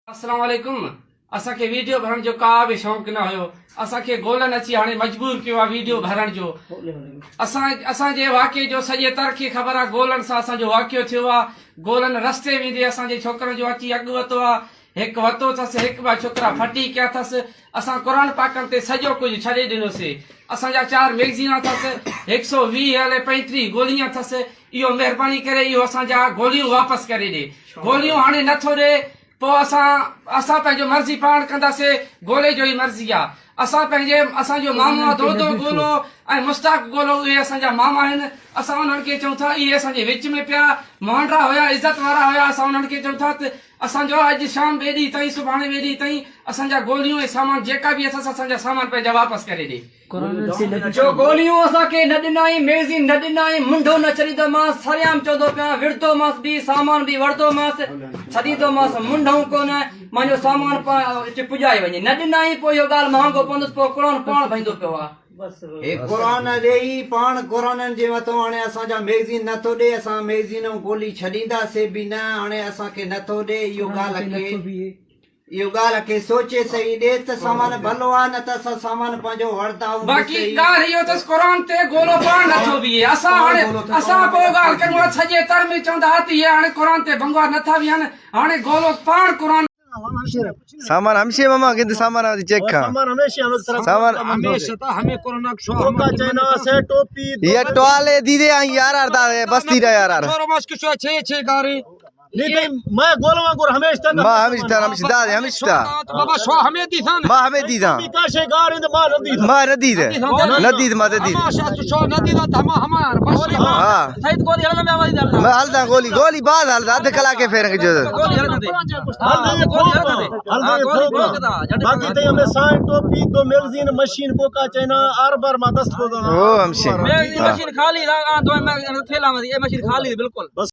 अस्सलाम वालेकुम। असांखे वीडियो भरण जो का बि शौक़ु न हुयो। असांखे गोलनि अची हाणे मजबूर कयो आहे वीडियो भरण जो। असांजे वाक़े जो सॼे तर खे ख़बर आहे गोलनि सां असांजो वाक़ियो थियो आहे। गोलनि रस्ते वेंदे असांजे छोकिरनि जो अची अॻु वरितो आहे। हिकु वरितो अथसि, हिकु ॿ छोकिरा फटी कया अथसि। असां क़ुर पाकनि ते सॼो कुझु छॾे ॾिनोसीं। असांजा 4 मैगज़ीन अथसि, 120 अलाए 35 गोलियूं अथसि। इहो महिरबानी करे इहो असांजा गोलियूं वापसि करे ॾे। गोलियूं हाणे नथो ॾे, पोइ असां पंहिंजो मर्ज़ी पाण कंदासीं। गोले जो ई मर्ज़ी आहे। असांजो मामो आहे दो गोलो ऐं मुश्ताक गोलो, उहे असांजा मामा आहिनि। असां उन्हनि खे चऊं था इहे असांजे विच में पिया मोहंडा हुया, इज़त वारा हुया। असां उन्हनि खे चऊं था त असांजो अॼु शाम ॿिए ॾींहुं ताईं, सुभाणे ॿिए ॾींहुं ताईं असांजा गोलियूं ऐं सामान जेका बि अथसि असांजा सामान पंहिंजा वापसि करे ॾे। जो गोलियूं असांखे न ॾिनाई, मैगज़ीन न ॾिनाई, मुंडो न छॾींदोमांसि, सरियाम चवंदो पिया विड़दोमांसि बि, सामान बि वठंदोमांसि, छॾींदोमांसि मुंडऊं कोन, मुंहिंजो सामान पुॼाए वञे। न ॾिनाई पोइ इहो ॻाल्हि महांगो पवंदुसि, पोइ क़ुर पाण भईंदो पियो आहे। क़ुरान ॾेई पाण क़ुराननि जे मथां हाणे असांजा मैगज़ीन नथो ॾे। असां मैगज़ीन गोली छॾींदासीं बि न। हाणे असांखे नथो ॾे। इहो ॻाल्हि खे सोचे सही ॾे त सामान भलो आहे, न त असां सामान पंहिंजो वठंदा आहियूं। बाक़ी ॻाल्हि इहो अथसि क़ुर ते गोलो पाण नथो बीहे। असां पोइ ॻाल्हि कयूं आहे सॼे तर में चवंदा हा त इहे हाणे क़ुर ते भंगवार नथा बीहनि। हाणे गोलो पाण क़ुर सामान हमेशा मामा किंतु सामान चेक का सामान हमेशा था हमें कोरोना का शो का चाइना से टोपी ये टोले दीदे आई यार बस्ती रे यार छोरो मस के शो छे गारी नहीं मैं गोलवा गुर हमेशा हमेशा तो बाबा शो हमें दी था मां हमें दी था का शे गारी तो मां नदी था मां नदी दे मत दी शो नदी था हमार बस हां सही गोली हल में आवाज दे मैं हलदा गोली बाद हलदा आध कला के फेर जो गोली हल दे बाकी ते हमें साइन टोपी दो मैगजीन मशीन बोका चाइना आरबर मा 10 ओ हमसे मशीन खाली दो थैला में ये मशीन खाली बिल्कुल बस